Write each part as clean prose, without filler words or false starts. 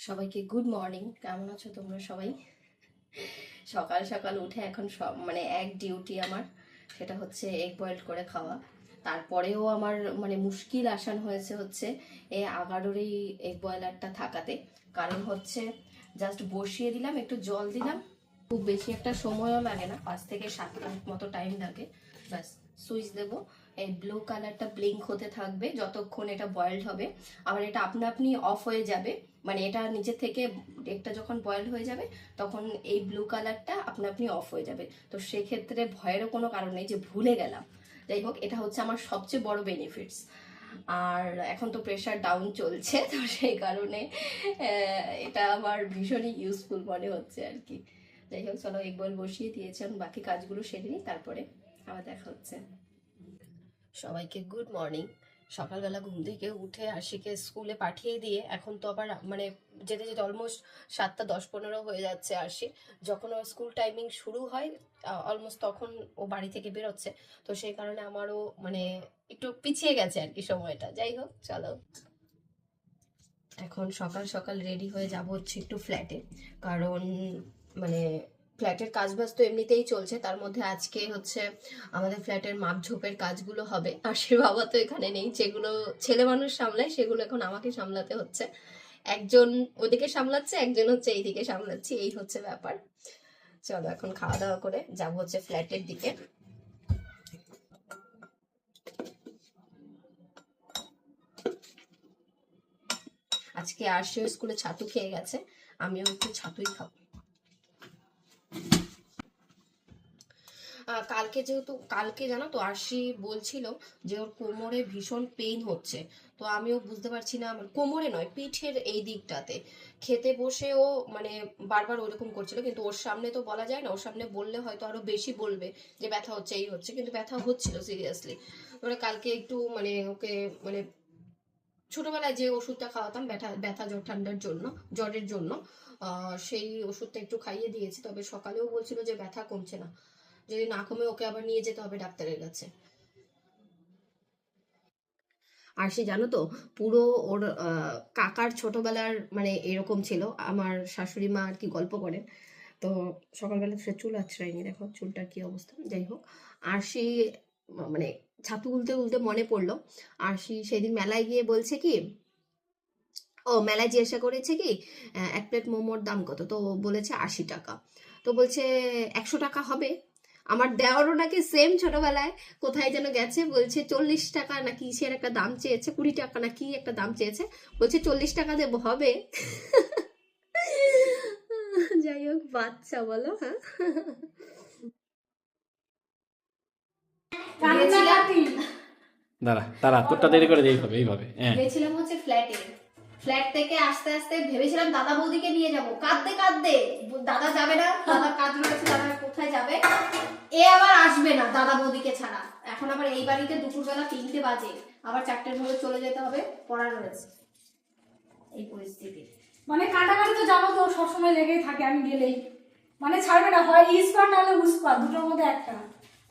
সবাইকে good morning. কেমন আছো তোমরা সবাই? সকাল সকাল উঠে এখন সব এক ডিউটি আমার, সেটা হচ্ছে এগ বয়েল করে খাওয়া। তারপরেও আমার মুশকিল আসান হয়েছে হচ্ছে এই 11-র এই এগ বয়লারটা থাকাতে। কারণ হচ্ছে জাস্ট বসিয়ে দিলাম, একটু জল দিলাম, খুব বেশি একটা সময়ও লাগে না, 5 থেকে 7 মিনিট মতো টাইম লাগে। ব্যাস সুইচ দেবো, এই ব্লু কালারটা ব্লিঙ্ক হতে থাকবে যতক্ষণ এটা বয়েলড হবে। আবার এটা আপনা আপনি অফ হয়ে যাবে, এটা নিজে থেকে এগটা যখন বয়েলড হয়ে যাবে তখন এই ব্লু কালারটা আপনা আপনি অফ হয়ে যাবে। তো সেক্ষেত্রে ভয়েরও কোনো কারণ নেই যে ভুলে গেলাম। যাই হোক, এটা হচ্ছে আমার সবচেয়ে বড় বেনিফিটস। আর এখন তো প্রেশার ডাউন চলছে, তো সেই কারণে এটা আমার ভীষণই ইউজফুল মনে হচ্ছে আর কি। যাই হোক, চলো এগ বয়েল বসিয়ে দিয়েছি, আমি বাকি কাজগুলো সেরে নিই, তারপরে আবার দেখা হচ্ছে। সবাইকে গুড মর্নিং। সকালবেলা ঘুম থেকে উঠে আশিকে স্কুলে পাঠিয়ে দিয়ে এখন তো আবার যেতে যেতে অলমোস্ট 7:10-15 হয়ে যাচ্ছে। আশি যখন ওর স্কুল টাইমিং শুরু হয় অলমোস্ট তখন ও বাড়ি থেকে বেরোচ্ছে, তো সেই কারণে আমারও একটু পিছিয়ে গেছে আর কি সময়টা। যাই হোক, চলো এখন সকাল সকাল রেডি হয়ে যাব হচ্ছে একটু ফ্ল্যাটে। কারণ মানে ফ্ল্যাটের কাজবাজ তো এমনিতেই চলছে, তার মধ্যে আজকে হচ্ছে আমাদের ফ্ল্যাটের মাপঝোপের কাজগুলো হবে। আশির বাবা তো এখানে নেই, যেগুলো ছেলে মানুষ সামলায় সেগুলো এখন আমাকে সামলাতে হচ্ছে। একজন ওদিকে সামলাচ্ছে, একজন হচ্ছে এইদিকে সামলাচ্ছি, এই হচ্ছে ব্যাপার। চলো এখন খাওয়া দাওয়া করে যাব হচ্ছে ফ্ল্যাটের দিকে। আজকে আরশিও স্কুলে ছাতু খেয়ে গেছে, আমিও একটু ছাতুই খাবো। কালকে জানো তো আরশি বলছিল যে ওর কোমরে ভীষণ পেইন হচ্ছে। তো আমিও বুঝতে পারছি না, কোমরে নয়, পিঠের এই দিকটাতে খেতে বসে ও বারবার ওইরকম করছিল, কিন্তু ওর সামনে তো বলা যায় না, ওর সামনে বললে হয়তো আরো বেশি বলবে যে ব্যথা হচ্ছে এই হচ্ছে, কিন্তু ব্যথা হচ্ছিল সিরিয়াসলি। কালকে একটু ওকে ছোটবেলায় যে ওষুধটা খাওয়াতাম ব্যথা ব্যথা জ্বর ঠান্ডার জন্য, জ্বরের জন্য, সেই ওষুধটা একটু খাইয়ে দিয়েছি। তবে সকালেও বলছিল যে ব্যথা কমছে না, যদি না কমে ওকে আবার নিয়ে যেতে হবে ডাক্তারের কাছে। আর সে জানো তো, পুরো ওর কাকার ছোটবেলার এরকম ছিল। আমার শাশুড়ি মা আর কি গল্প করেন, তো সকালবেলা সে চুল আঁচড়ায়নি, দেখো চুলটার কি অবস্থা। যাই হোক, আরশি মানে ছাতু উলতে উলতে মনে পড়লো, আরশি সেদিন মেলায় গিয়ে বলছে কি, ও মেলায় জিজ্ঞাসা করেছে কি এক প্লেট মোমোর দাম কত, তো বলেছে 80 টাকা। তো বলছে 100 টাকা হবে। আমার দেওয়ারও নাকি সেম ছোটবেলায় কোথায় যেন গেছে, বলছে 40 টাকা না কিসের একটা দাম চেয়েছে, 20 টাকা না কি একটা দাম চেয়েছে, বলছে 40 টাকা দেবো, হবে? যাই হোক, বাচ্চা বলো। হ্যাঁ, দাঁড়া দাঁড়া, তোরটা দেরি করে দিয়ে হবে এইভাবে। হ্যাঁ, গেছিলাম হচ্ছে ফ্ল্যাটে। ফ্ল্যাট থেকে আস্তে আস্তে ভেবেছিলাম দাদা বৌদিকে নিয়ে যাব, কাঁদতে কাঁদতে। দাদা যাবে না, দাদার কাজ রয়েছে, দাদা কোথায় যাবে, এ আবার আসবে না দাদা বৌদিকে ছাড়া। এখন আবার এই বাড়িতে দুপুরবেলা 3টে বাজে, আবার 4টের মধ্যে চলে যেতে হবে, পড়া রয়েছে, এই পরিস্থিতি। কাটাকাটি তো যাবো তো সবসময় লেগেই থাকে, আমি গেলেই ছাড়বে না, হয় ইস্পার নাহলে উস্পার, দুটোর মধ্যে একটা।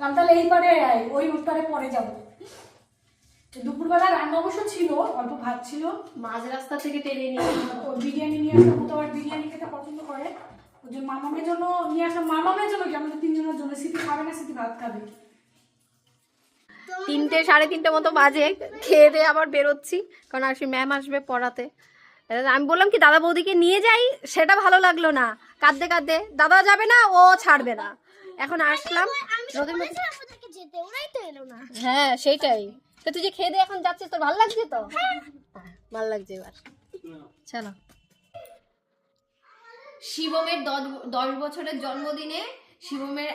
আমি তাহলে এই পারে ওই উত্তরে পরে যাবো। দুপুরবেলা রান্না অবশ্য ছিল, অল্প ভাত ছিল, মাঝ রাস্তা থেকে টেনে নিয়ে বিরিয়ানি নিয়ে আসলাম, তো আবার বিরিয়ানি খেতে পছন্দ করে, ওই জন্য মামামের জন্য নিয়ে আসলাম। মামামের জন্য কি, আমাদের 3জনের জন্য। স্মৃতি খাবে না, স্মৃতি ভাত খাবে। 3টে 3:30 মতো বাজে, খেয়ে দিয়ে আবার বেরোচ্ছি, কারণ আসি ম্যাম আসবে পড়াতে। আমি বললাম কি দাদা বৌদিকে নিয়ে যাই, সেটা ভালো লাগলো না, কাঁদতে কাঁদতে দাদা যাবে না, ও ছাড়বে না। এখন আসলাম হ্যাঁ সেইটাই, তো তুই যে খেয়ে দিয়ে এখন যাচ্ছিস, তোর ভালো লাগছে তো? ভালো লাগছে এবার। চলো, শিবমের 10 বছরের জন্মদিনে শিবমের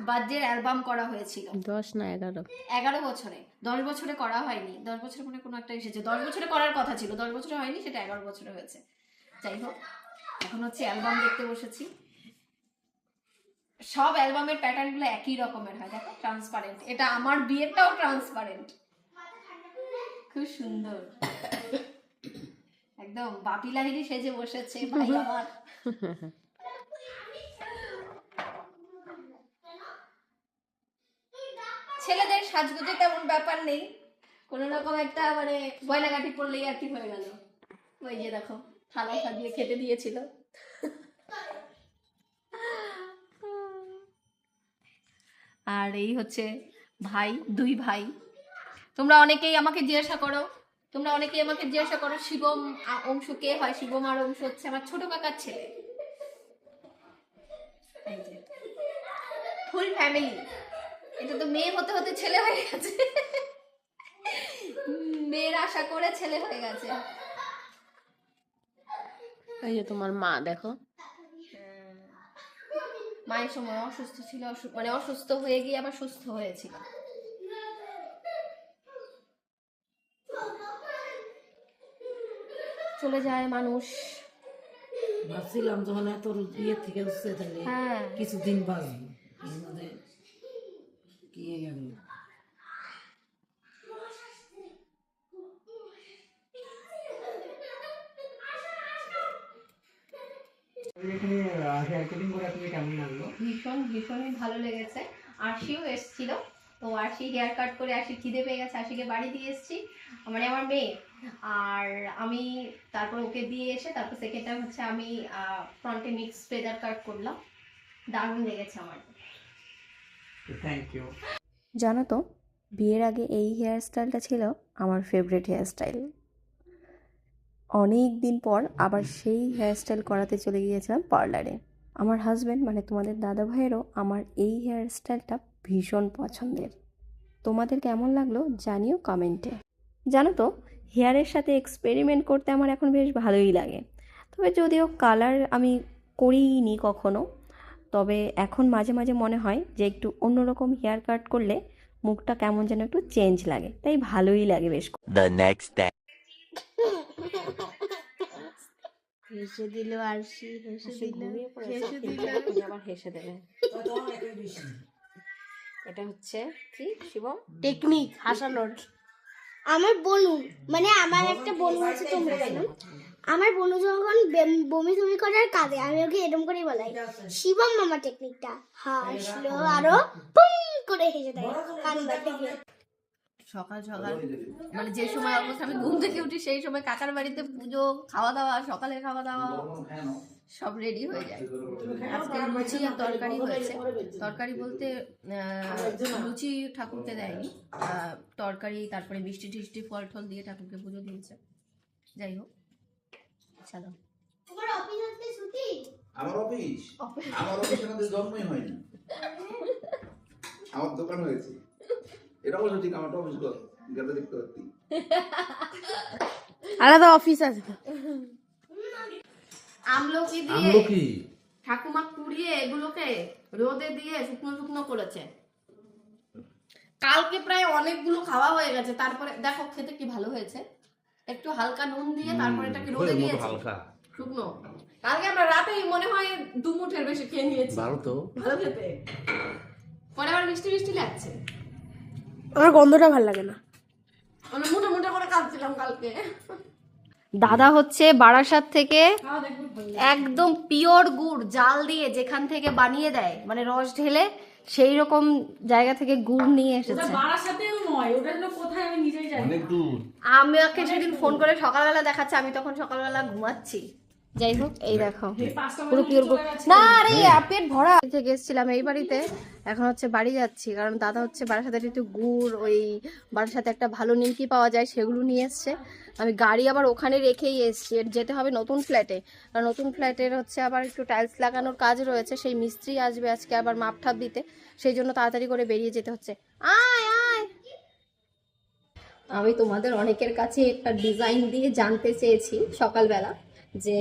বার্থডে অ্যালবাম করা হয়েছিল। 10 না 11? 11 বছরে, 10 বছরে করা হয়নি। 10 বছরে কোনো একটা এসেছে, 10 বছরে করার কথা ছিল, 10 বছরে হয়নি, সেটা 11 বছরে হয়েছে। যাই হোক, এখন হচ্ছে অ্যালবাম দেখতে বসেছি। সব অ্যালবামের প্যাটার্ন গুলো একই রকমের হয়, দেখো ট্রান্সপারেন্ট। এটা আমার বিয়েরটাও ট্রান্সপারেন্ট, খুব সুন্দর, একদম বাপি লাহিড়ী সেজে বসেছে ভাই আমার। ছেলেদের সাজগোজে তেমন ব্যাপার নেই, কোন রকম একটা গয়নাগাটি পরলেই আর কি হয়ে গেল। ওই যে দেখো থালা সাজিয়ে খেতে দিয়েছিল। আর এই হচ্ছে ভাই, 2 ভাই। তোমরা অনেকেই আমাকে জিজ্ঞাসা করো শিবম অংশ কে হয়। শিবম আর অংশ হচ্ছে আমার ছোট কাকার ছেলে। এই যে ফুল ফ্যামিলি। এটা তো মেয়ে হতে হতে ছেলে হয়ে গেছে, মেয়ের আশা করে ছেলে হয়ে গেছে। এই যে তোমার মা দেখো, মায়ের সময় অসুস্থ ছিল, মানে অসুস্থ হয়ে গিয়ে আবার সুস্থ হয়েছিল। চলে যায় মানুষ। ভাবছিলাম যখন এত বিয়ের থেকে উঠছে তাহলে হ্যাঁ, কিছুদিন বাঁচবো, এর মধ্যে কি গেল। ভীষণ ভীষণই ভালো লেগেছে। আরশিও এসেছিল, তো আরশি হেয়ার কাট করে, আরশি খিদে পেয়ে গেছে, আরশিকে বাড়ি দিয়ে এসেছি, মানে আমার মেয়ে আর আমি। তারপর ওকে দিয়ে এসে তারপর সেকেন্ড টাইম হচ্ছে আমি ফ্রন্টে মিক্স ফেদার কাট করলাম। দারুণ লেগেছে আমার। Thank you. জানো তো, বিয়ের আগে এই হেয়ারস্টাইলটা ছিল আমার ফেভারিট হেয়ারস্টাইল। অনেক দিন পর আবার সেই হেয়ারস্টাইল করাতে চলে গিয়েছিলাম পার্লারে। আমার হাজব্যান্ড মানে তোমাদের দাদা ভাইয়েরও আমার এই হেয়ারস্টাইলটা ভীষণ পছন্দের। তোমাদের কেমন লাগলো জানিও কমেন্টে। জানো তো, হেয়ারের সাথে এক্সপেরিমেন্ট করতে আমার এখন বেশ ভালোই লাগে। তবে যদিও কালার আমি করিনি কখনো, তবে এখন মাঝে মাঝে মনে হয় যে একটু অন্যরকম হেয়ার কাট করলে মুখটা কেমন যেন একটু চেঞ্জ লাগে, তাই ভালোই লাগে বেশ। The next day. হেসে দিল আরশি, হেসে দিল, হেসে দিল, আবার হেসে দেবে। এটা হচ্ছে কি শিবম? টেকনিক হাসানোর। আমার বলুন, মানে আমার একটা বলুন আছে, তোমরা জানো আমার বোনু যখন বমি টমি করার কাজে আমি ওকে এরকম করেই বলাই, শিবম মামা টেকনিকটা। হাসলো আরো পুম করে হেসে দেয় কান্না থেকে। সকাল সকাল মানে যে সময় অবস্থা আমি ঘুম থেকে উঠি সেই সময় কাকার বাড়িতে পুজো, খাওয়া দাওয়া, সকালের খাওয়া দাওয়া সব রেডি হয়ে যায়। আজকে লুচি আর তরকারি হয়েছে। তরকারি বলতে লুচি ঠাকুরকে দেয়নি, তরকারি, তারপরে মিষ্টি টিষ্টি ফল টল দিয়ে ঠাকুরকে পুজো দিয়েছে। যাই হোক, চলো। তোমার অফিস আজকে ছুটি? আমার অফিস আমাদের জন্মই হয়নি, আমার দোকান হয়েছে। এটা অবশ্য ঠিক, আমার অফিস গেলে দেখতে পাচ্ছি আলাদা অফিস আছে তো। আমলকি দিয়ে ঠাকুমা পুড়িয়ে এগুলোকে রোদে দিয়ে শুকনো শুকনো করেছে। কালকে প্রায় অনেকগুলো খাওয়া হয়ে গেছে। তারপরে দেখো খেতে কি ভালো হয়েছে। একটু হালকা নুন দিয়ে তারপরে এটাকে রোদে দিয়েছি শুকনো। কালকে আমরা রাতেই মনে হয় 2 মুঠের বেশি খেয়ে নিয়েছি। ভালো তো, ভালো খেতে। পরে আবার মিষ্টি মিষ্টি লাগছে। আমার গন্ধটা ভালো লাগে না। মানে মুঠো মুঠো করে খাচ্ছিলাম কালকে। দাদা হচ্ছে বারাসাত থেকে খাওয়া দেখবে ভালো লাগে। একদম পিওর গুড় জাল দিয়ে যেখান থেকে বানিয়ে দেয়, মানে রস ঢেলে সেই রকম জায়গা থেকে গুড় নিয়ে ওটা এসেছে। বারাসাতেও নয়, ওটা হলো কোথায় আমি নিজেই জানি না। আমাকে সেদিন ফোন করে সকালবেলা দেখাচ্ছে, আমি তখন সকালবেলা ঘুমাচ্ছি। যাই হোক, এই দেখো এই 5টা পুরো বাজে পিওর গুড়। চলে গেছে। না আরে পেট ভরা। থেকে এসেছিলাম এই বাড়িতে, এখন হচ্ছে বাড়ি যাচ্ছি, কারণ দাদা হচ্ছে বারাসাতে একটু গুড়, ওই বারাসাতে একটা ভালো নিমকি পাওয়া যায় সেগুলো নিয়ে এসছে। আমি গাড়ি আবার ওখানে রেখেই এসছি, যেতে হবে নতুন ফ্ল্যাটে। কারণ নতুন ফ্ল্যাটের হচ্ছে আবার একটু টাইলস লাগানোর কাজ রয়েছে, সেই মিস্ত্রি আসবে আজকে আবার মাপ ঠাপ দিতে, সেই জন্য তাড়াতাড়ি করে বেরিয়ে যেতে হচ্ছে। আয় আয়। আমি তোমাদের অনেকের কাছে একটা ডিজাইন দিয়ে জানতে চেয়েছি সকালবেলা যে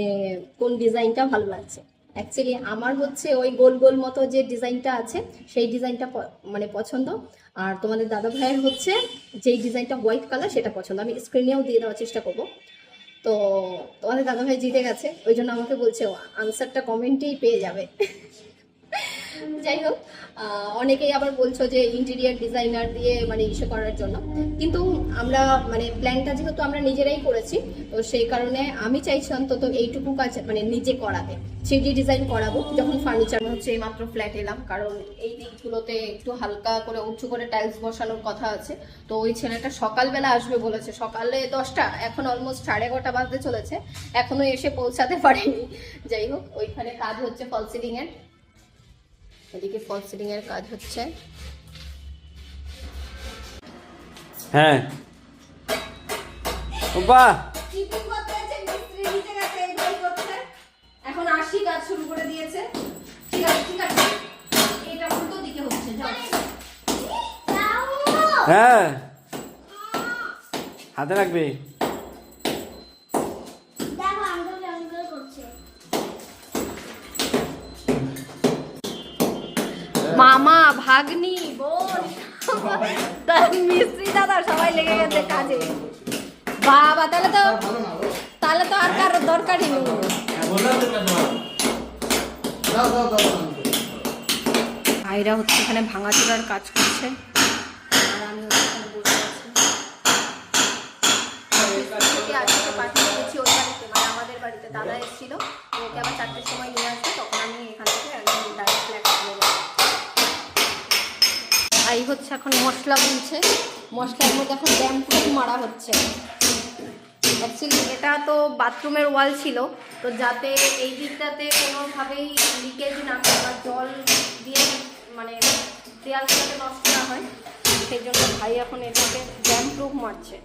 কোন ডিজাইনটা ভালো লাগছে। অ্যাকচুয়ালি আমার হচ্ছে ওই গোল গোল মতো যে ডিজাইনটা আছে সেই ডিজাইনটা মানে পছন্দ, আর তোমাদের দাদা ভাইয়ের হচ্ছে যেই ডিজাইনটা হোয়াইট কালার সেটা পছন্দ। আমি স্ক্রিনেও দিয়ে দেওয়ার চেষ্টা করব। তো তোমাদের দাদা ভাই জিতে গেছে, ওই জন্য আমাকে বলছে আনসারটা কমেন্টেই পেয়ে যাবে। যাই হোক, অনেকেই আবার বলছো যে ইন্টেরিয়ার ডিজাইনার দিয়ে মানে ইস্যু করার জন্য, কিন্তু আমরা মানে প্ল্যানটা যেহেতু আমরা নিজেরাই করেছি, তো সেই কারণে আমি চাইছি অন্তত এইটুকু কাজ মানে নিজে করাতে, 3D ডিজাইন করাবো যখন ফার্নিচার হচ্ছে। এই মাত্র ফ্ল্যাট এলাম, কারণ এই দিকগুলোতে একটু হালকা করে উঁচু করে টাইলস বসানোর কথা আছে। তো ওই ছেলেটা সকালবেলা আসবে বলেছে, সকালে 10টা, এখন অলমোস্ট 11:30 বাজতে চলেছে, এখনো এসে পৌঁছাতে পারেনি। যাই হোক, ওইখানে কাজ হচ্ছে ফল সিলিং এর, এদিকে ফল সিলিং এর কাজ হচ্ছে। হ্যাঁ বাহ, এখন আসি, কাজ শুরু করে দিয়েছে। ঠিক আছে ঠিক আছে, এটা উল্টো দিকে হচ্ছে, যাও। হ্যাঁ হাতে রাখবে। দেখো আঙ্কেল কেমন করে করছে। মামা, ভাগ্নি, বোন, মিস্ত্রি দাদা সবাই লেগে গেছে কাজে। বাবা, তাহলে তো আর কারোর দরকারই নেই। ভাইরা হচ্ছে এখানে ভাঙাচোরার কাজ করছে, আর আমি হচ্ছে এখানে বসে আছি। অফিস থেকে আজকে পাঠিয়ে দিয়েছি ওই বাড়িতে, মানে আমাদের বাড়িতে দাদা এসেছিল, ওকে আবার 4টের সময় নিয়ে আসবে, তখন আমি এখান থেকে একদম ডাইরেক্ট ফ্ল্যাট চলে যাবো। এই হচ্ছে এখন মশলা বলছে, মশলার মধ্যে এখন ড্যাম্প মারা হচ্ছে। অ্যাকচুয়ালি এটা তো বাথরুমের ওয়াল ছিল, তো যাতে এই দিকটাতে কোনোভাবেই লিকেজ না হয় বা জল দিয়ে মানে দেয়ালটাতে নষ্ট না হয়, সেই জন্য ভাই এখন এটাকে ড্যাম্প প্রুফ মারছে।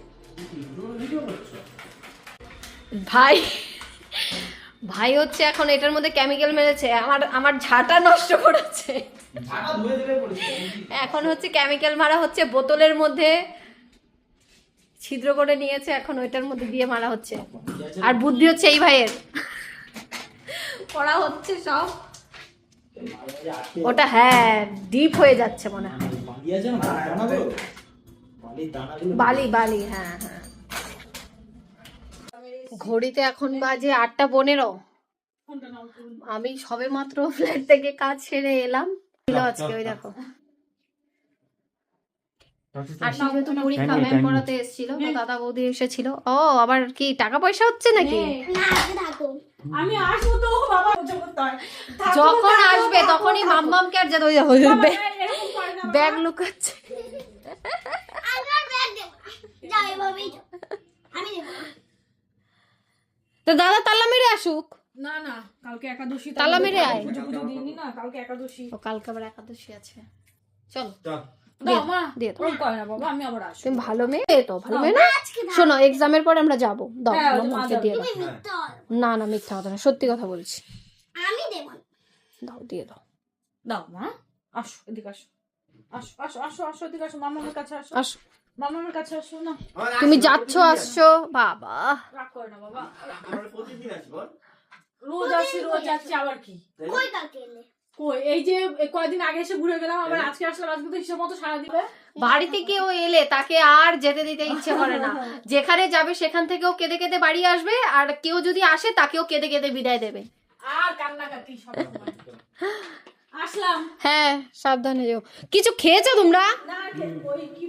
ভাই হচ্ছে এখন এটার মধ্যে কেমিক্যাল মেরেছে, আমার ঝাঁটা নষ্ট করেছে। এখন হচ্ছে কেমিক্যাল মারা হচ্ছে, বোতলের মধ্যে ছিদ্র করে নিয়েছে, এখন ওইটার মধ্যে দিয়ে মারা হচ্ছে। আর বুদ্ধি হচ্ছে এই ভাইয়ের, পড়া হচ্ছে সব। ওটা হ্যাঁ ডিপ হয়ে যাচ্ছে মনে হয়, বালি, হ্যাঁ হ্যাঁ। ঘড়িতে এখন বাজে 8:15। আমি সবে মাত্র ফ্ল্যাট থেকে কাজ সেরে এলাম। আজকে ওই দেখো আর যেহেতু পরীক্ষা ম্যাম পড়াতে এসেছিল, তো দাদা বৌদি এসেছিল। ও আবার কি টাকা পয়সা হচ্ছে নাকি? না আগে থাকো। আমি আসবো তো বাবা, যখন আসবে তখনই মাম্মামকে আর যেতে ব্যাগ লুকাচ্ছে। আমার ব্যাগ দেব যাও, এভাবেই যাও, আমি দেব না। তো দাদা তালা মেরে আসুক। না না, কালকে একাদশী, তালা মেরে আয়। পুজো দিইনি না, কালকে একাদশী। ও কালকে আবার একাদশী আছে, চলো দাও মা, দিয়ে দাও। ওরকম করে না বাবা, আমি আবার আসবো। তুমি ভালো মেয়ে তো, ভালো মেয়ে না? শোনো, এক্সামের পর আমরা যাবো, দাও হ্যাঁ, মাম্মামকে দিয়ে দাও। মিথ্যা বলো। না না, মিথ্যা কথা না, সত্যি কথা বলছি। আমি দেব না। দাও, দিয়ে দাও। দাও মা, আসো এদিকে আসো, আসো আসো আসো আসো এদিকে আসো, মামার কাছে আসো, আসো, মামার কাছে আসো না। তুমি যাচ্ছ আসছো, বাবা রাগ করে না বাবা, আমরা প্রতিদিন আসবো। রোজ আসি রোজ যাচ্ছি, আবার কি কই কালকে এলে? কই এই যে কয়েকদিন আগে এসে ঘুরে গেলাম, আবার আজকে আসলাম, আজকে তো হিসেব মতো সারা দিবে। বাড়িতে কেউ এলে তাকে আর যেতে দিতে ইচ্ছে করে না, যেখানে যাবে সেখান থেকেও কেঁদে কেঁদে বাড়ি আসবে, আর কেউ যদি আসে তাকেও কেঁদে কেঁদে বিদায় দেবে। আর কান্নাকাটি সব সময়। আসলাম। হ্যাঁ সাবধানে যেও। কিছু খেয়েছো তোমরা? না ওই কি